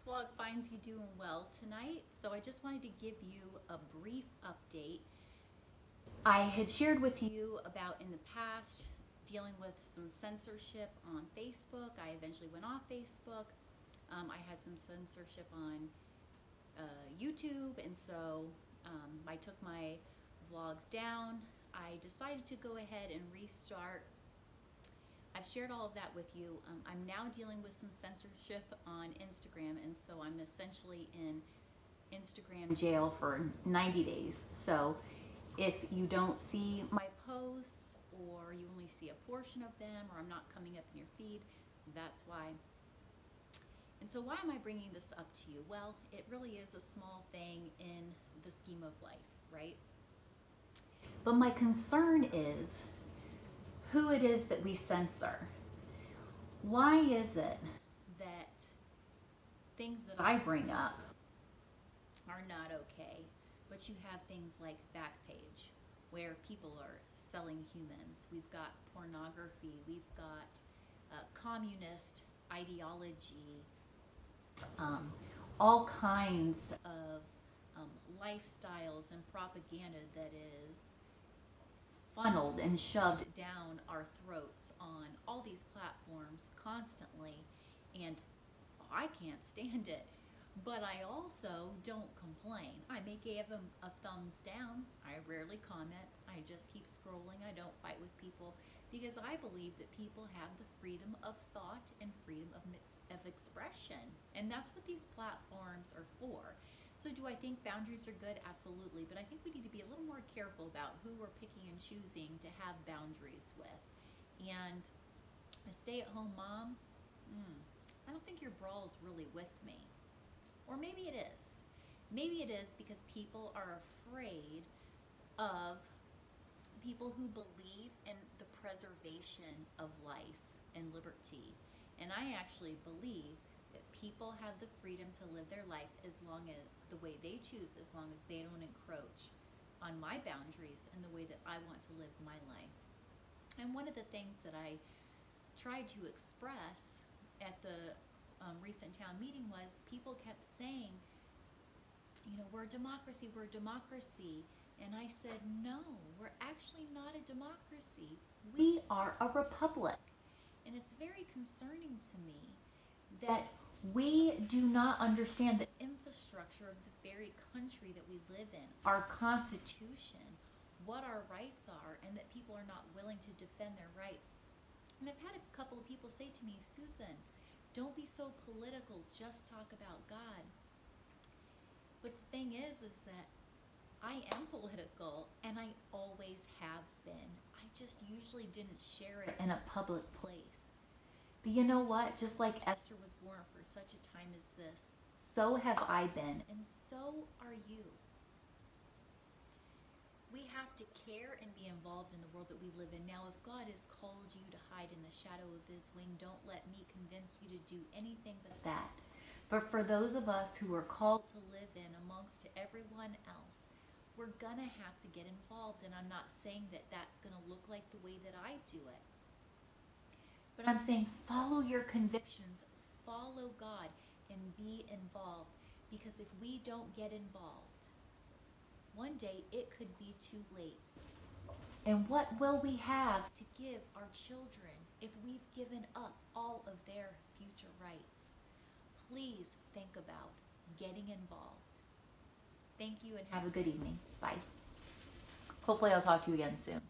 vlog finds you doing well tonight. So I just wanted to give you a brief update. I had shared with you about in the past dealing with some censorship on Facebook. I eventually went off Facebook. I had some censorship on YouTube, and so I took my vlogs down. I decided to go ahead and restart. I've shared all of that with you. I'm now dealing with some censorship on Instagram, and so I'm essentially in Instagram jail for 90 days. So if you don't see my posts, or you only see a portion of them, or I'm not coming up in your feed, that's why. And so why am I bringing this up to you? Well, it really is a small thing in the scheme of life, right? But my concern is who it is that we censor. Why is it that things that I bring up are not okay, but you have things like Backpage, where people are selling humans? We've got pornography, we've got communist ideology, all kinds of lifestyles and propaganda that is funneled and shoved down our throats on all these platforms constantly, and I can't stand it. But I also don't complain. I may give them a thumbs down. I rarely comment. I just keep scrolling. I don't fight with people because I believe that people have the freedom of thought and freedom of expression. And that's what these platforms are for. So do I think boundaries are good? Absolutely. But I think we need to be a little more careful about who we're picking and choosing to have boundaries with. And a stay-at-home mom, I don't think your brawl's really with me. Or maybe it is. Maybe it is because people are afraid of people who believe in the preservation of life and liberty. And I actually believe that people have the freedom to live their life as long as the way they choose, as long as they don't encroach on my boundaries and the way that I want to live my life. And one of the things that I tried to express at the recent town meeting was people kept saying, you know, we're a democracy, we're a democracy. And I said, no, we're actually not a democracy. We are a republic. And it's very concerning to me that we do not understand the infrastructure of the very country that we live in, our Constitution, what our rights are, and that people are not willing to defend their rights. And I've had a couple of people say to me, Susan, don't be so political, just talk about God. But the thing is that I am political, and I always have been. I just usually didn't share it in a public place. But you know what? Just like Esther was born for such a time as this, so have I been, and so are you. We have to care and be involved in the world that we live in. Now, if God has called you to hide in the shadow of his wing, don't let me convince you to do anything but that. But for those of us who are called to live in amongst everyone else, we're gonna have to get involved. And I'm not saying that that's gonna look like the way that I do it. But I'm saying follow your convictions, follow God, and be involved. Because if we don't get involved, one day it could be too late. And what will we have to give our children if we've given up all of their future rights? Please think about getting involved. Thank you and have a good evening. Bye. Hopefully I'll talk to you again soon.